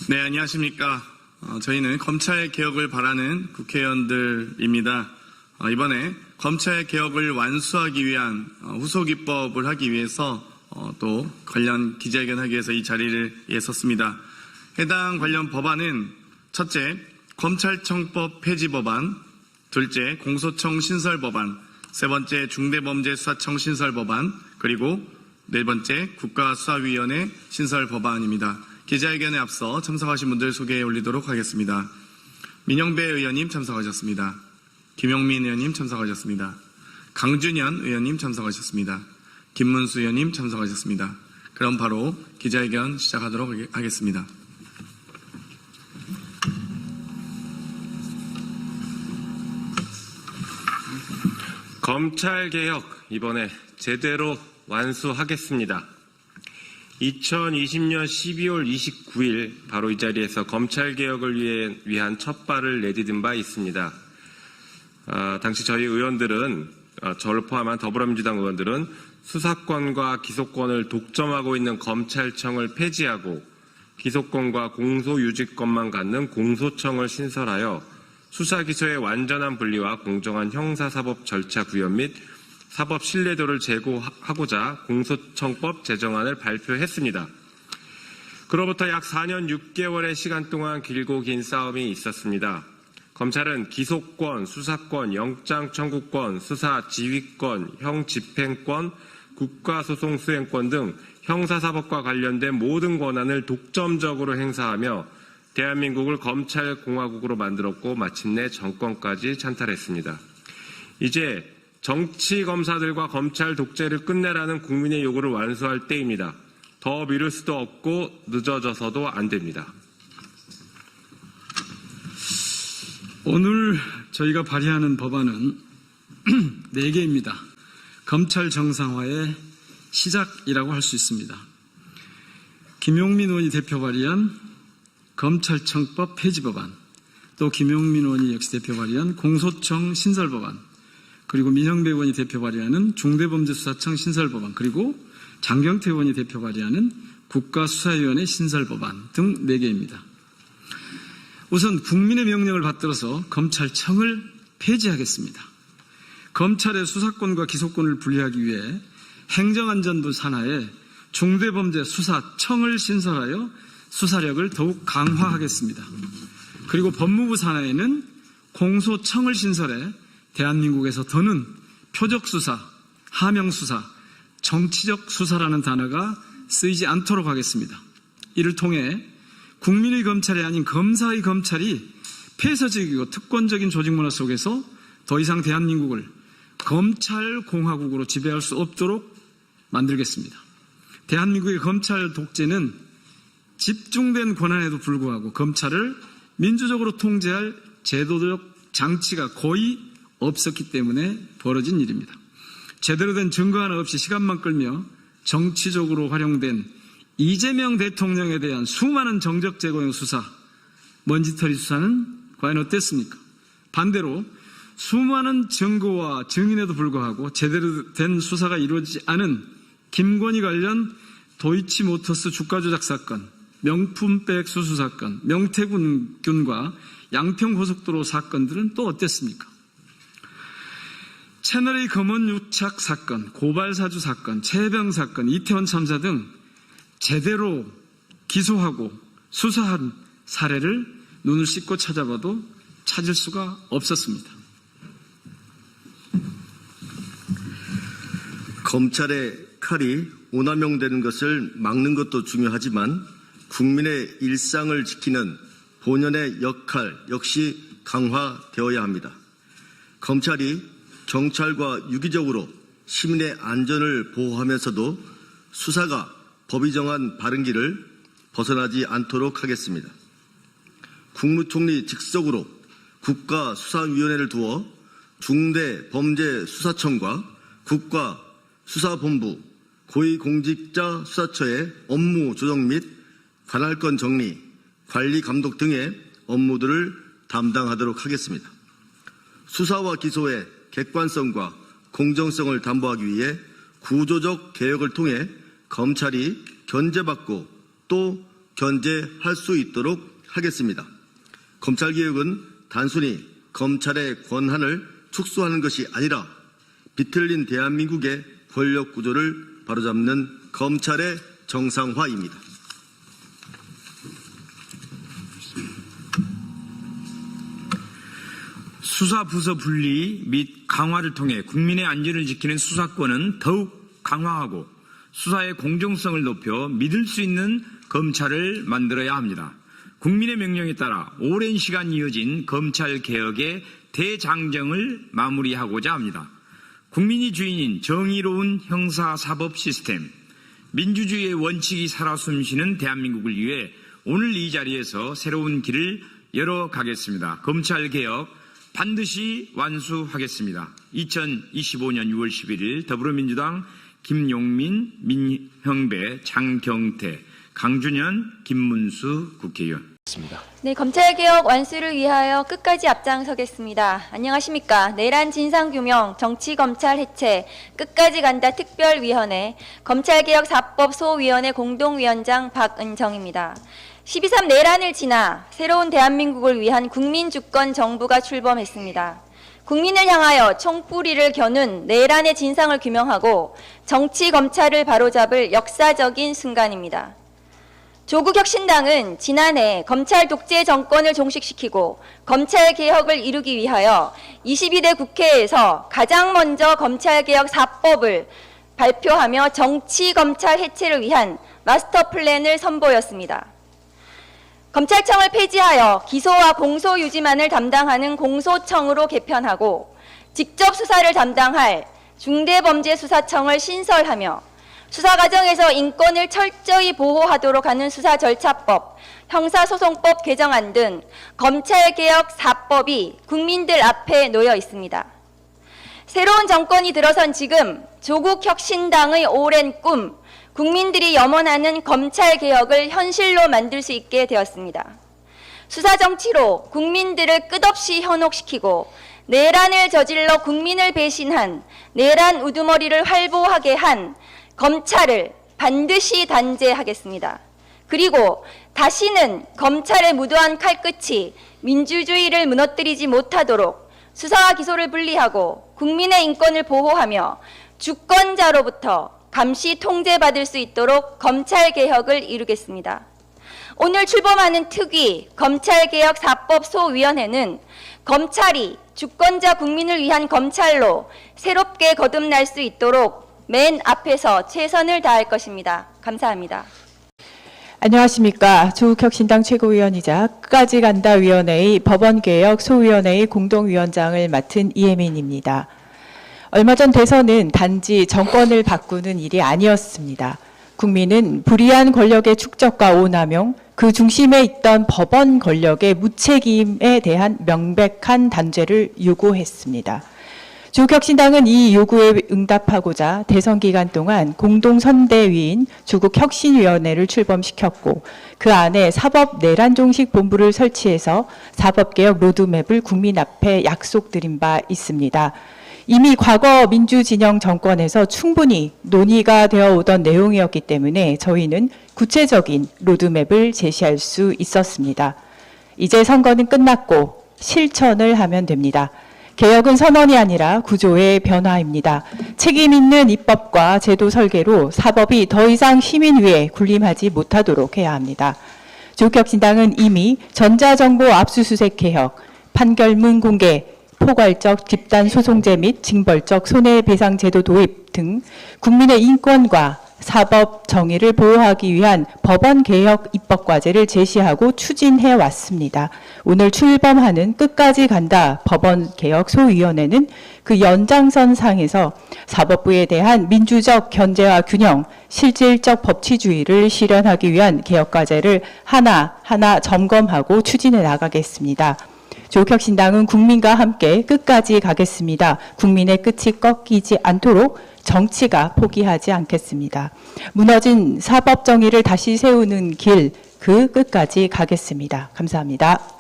네, 안녕하십니까. 저희는 검찰 개혁을 바라는 국회의원들입니다. 이번에 검찰 개혁을 완수하기 위한 후속 입법을 하기 위해서 또 관련 기자회견 하기 위해서 이 자리를 섰습니다. 해당 관련 법안은 첫째, 검찰청법 폐지 법안, 둘째, 공소청 신설 법안, 세 번째, 중대범죄수사청 신설 법안, 그리고 네 번째, 국가수사위원회 신설 법안입니다. 기자회견에 앞서 참석하신 분들 소개해 올리도록 하겠습니다. 민영배 의원님 참석하셨습니다. 김용민 의원님 참석하셨습니다. 강준현 의원님 참석하셨습니다. 김문수 의원님 참석하셨습니다. 그럼 바로 기자회견 시작하도록 하겠습니다. 검찰개혁 이번에 제대로 완수하겠습니다. 2020년 12월 29일 바로 이 자리에서 검찰개혁을 위한 첫 발을 내디딘 바 있습니다. 당시 저희 의원들은, 저를 포함한 더불어민주당 의원들은 수사권과 기소권을 독점하고 있는 검찰청을 폐지하고 기소권과 공소유지권만 갖는 공소청을 신설하여 수사 기소의 완전한 분리와 공정한 형사사법 절차 구현 및 사법 신뢰도를 제고하고자 공소청법 제정안을 발표했습니다. 그로부터 약 4년 6개월의 시간 동안 길고 긴 싸움이 있었습니다. 검찰은 기소권, 수사권, 영장 청구권, 수사 지휘권, 형 집행권, 국가소송 수행권 등 형사사법과 관련된 모든 권한을 독점적으로 행사하며 대한민국을 검찰공화국으로 만들었고 마침내 정권까지 찬탈했습니다. 이제 정치검사들과 검찰 독재를 끝내라는 국민의 요구를 완수할 때입니다. 더 미룰 수도 없고 늦어져서도 안 됩니다. 오늘 저희가 발의하는 법안은 4개입니다. 검찰 정상화의 시작이라고 할 수 있습니다. 김용민 의원이 대표 발의한 검찰청법 폐지 법안, 또 김용민 의원이 역시 대표 발의한 공소청 신설 법안, 그리고 민영배 의원이 대표 발의하는 중대범죄수사청 신설 법안, 그리고 장경태 의원이 대표 발의하는 국가수사위원회 신설 법안 등 4개입니다. 우선 국민의 명령을 받들어서 검찰청을 폐지하겠습니다. 검찰의 수사권과 기소권을 분리하기 위해 행정안전부 산하에 중대범죄수사청을 신설하여 수사력을 더욱 강화하겠습니다. 그리고 법무부 산하에는 공소청을 신설해 대한민국에서 더는 표적수사, 하명수사, 정치적 수사라는 단어가 쓰이지 않도록 하겠습니다. 이를 통해 국민의 검찰이 아닌 검사의 검찰이 폐쇄적이고 특권적인 조직문화 속에서 더 이상 대한민국을 검찰공화국으로 지배할 수 없도록 만들겠습니다. 대한민국의 검찰 독재는 집중된 권한에도 불구하고 검찰을 민주적으로 통제할 제도적 장치가 거의 없었기 때문에 벌어진 일입니다. 제대로 된 증거 하나 없이 시간만 끌며 정치적으로 활용된 이재명 대통령에 대한 수많은 정적 제거용 수사, 먼지털이 수사는 과연 어땠습니까? 반대로 수많은 증거와 증인에도 불구하고 제대로 된 수사가 이루어지지 않은 김건희 관련 도이치모터스 주가 조작 사건, 명품백 수수 사건, 명태균과 양평고속도로 사건들은 또 어땠습니까? 채널A 검언 유착 사건, 고발사주 사건, 최병 사건, 이태원 참사 등 제대로 기소하고 수사한 사례를 눈을 씻고 찾아봐도 찾을 수가 없었습니다. 검찰의 칼이 오남용되는 것을 막는 것도 중요하지만 국민의 일상을 지키는 본연의 역할 역시 강화되어야 합니다. 검찰이 경찰과 유기적으로 시민의 안전을 보호하면서도 수사가 법이 정한 바른 길을 벗어나지 않도록 하겠습니다. 국무총리 직속으로 국가수사위원회를 두어 중대범죄수사청과 국가수사본부, 고위공직자수사처의 업무 조정 및 관할권 정리, 관리 감독 등의 업무들을 담당하도록 하겠습니다. 수사와 기소의 객관성과 공정성을 담보하기 위해 구조적 개혁을 통해 검찰이 견제받고 또 견제할 수 있도록 하겠습니다. 검찰개혁은 단순히 검찰의 권한을 축소하는 것이 아니라 비틀린 대한민국의 권력 구조를 바로잡는 검찰의 정상화입니다. 수사 부서 분리 및 강화를 통해 국민의 안전을 지키는 수사권은 더욱 강화하고 수사의 공정성을 높여 믿을 수 있는 검찰을 만들어야 합니다. 국민의 명령에 따라 오랜 시간 이어진 검찰 개혁의 대장정을 마무리하고자 합니다. 국민이 주인인 정의로운 형사사법 시스템, 민주주의의 원칙이 살아 숨쉬는 대한민국을 위해 오늘 이 자리에서 새로운 길을 열어가겠습니다. 검찰 개혁 반드시 완수하겠습니다. 2025년 6월 11일 더불어민주당 김용민, 민형배, 장경태, 강준현, 김문수 국회의원. 네, 검찰개혁 완수를 위하여 끝까지 앞장서겠습니다. 안녕하십니까. 내란 진상규명, 정치검찰 해체, 끝까지 간다 특별위원회, 검찰개혁 4법 소위원회 공동위원장 박은정입니다. 12.3 내란을 지나 새로운 대한민국을 위한 국민주권 정부가 출범했습니다. 국민을 향하여 총뿌리를 겨눈 내란의 진상을 규명하고 정치 검찰을 바로잡을 역사적인 순간입니다. 조국혁신당은 지난해 검찰 독재 정권을 종식시키고 검찰 개혁을 이루기 위하여 22대 국회에서 가장 먼저 검찰개혁 4법을 발표하며 정치 검찰 해체를 위한 마스터 플랜을 선보였습니다. 검찰청을 폐지하여 기소와 공소 유지만을 담당하는 공소청으로 개편하고 직접 수사를 담당할 중대범죄수사청을 신설하며 수사 과정에서 인권을 철저히 보호하도록 하는 수사절차법, 형사소송법 개정안 등 검찰개혁 4법이 국민들 앞에 놓여 있습니다. 새로운 정권이 들어선 지금 조국혁신당의 오랜 꿈, 국민들이 염원하는 검찰개혁을 현실로 만들 수 있게 되었습니다. 수사정치로 국민들을 끝없이 현혹시키고 내란을 저질러 국민을 배신한 내란 우두머리를 활보하게 한 검찰을 반드시 단죄하겠습니다. 그리고 다시는 검찰의 무도한 칼끝이 민주주의를 무너뜨리지 못하도록 수사와 기소를 분리하고 국민의 인권을 보호하며 주권자로부터 감시 통제받을 수 있도록 검찰개혁을 이루겠습니다. 오늘 출범하는 특위 검찰개혁 4법 소위원회는 검찰이 주권자 국민을 위한 검찰로 새롭게 거듭날 수 있도록 맨 앞에서 최선을 다할 것입니다. 감사합니다. 안녕하십니까. 조국혁신당 최고위원이자 끝까지 간다 위원회의 법원개혁 소위원회의 공동위원장을 맡은 이혜민입니다. 얼마 전 대선은 단지 정권을 바꾸는 일이 아니었습니다. 국민은 불이한 권력의 축적과 오남용, 그 중심에 있던 법원 권력의 무책임에 대한 명백한 단죄를 요구했습니다. 조국혁신당은 이 요구에 응답하고자 대선 기간 동안 공동선대위인 조국혁신위원회를 출범시켰고 그 안에 사법내란종식본부를 설치해서 사법개혁 로드맵을 국민 앞에 약속드린 바 있습니다. 이미 과거 민주진영 정권에서 충분히 논의가 되어 오던 내용이었기 때문에 저희는 구체적인 로드맵을 제시할 수 있었습니다. 이제 선거는 끝났고 실천을 하면 됩니다. 개혁은 선언이 아니라 구조의 변화입니다. 책임 있는 입법과 제도 설계로 사법이 더 이상 시민 위에 군림하지 못하도록 해야 합니다. 조국혁신당은 이미 전자정보 압수수색 개혁, 판결문 공개, 포괄적 집단소송제 및 징벌적 손해배상제도 도입 등 국민의 인권과 사법 정의를 보호하기 위한 법원개혁 입법과제를 제시하고 추진해 왔습니다. 오늘 출범하는 끝까지 간다 법원개혁 소위원회는 그 연장선상에서 사법부에 대한 민주적 견제와 균형, 실질적 법치주의를 실현하기 위한 개혁과제를 하나하나 점검하고 추진해 나가겠습니다. 조국혁신당은 국민과 함께 끝까지 가겠습니다. 국민의 끝이 꺾이지 않도록 정치가 포기하지 않겠습니다. 무너진 사법 정의를 다시 세우는 길, 그 끝까지 가겠습니다. 감사합니다.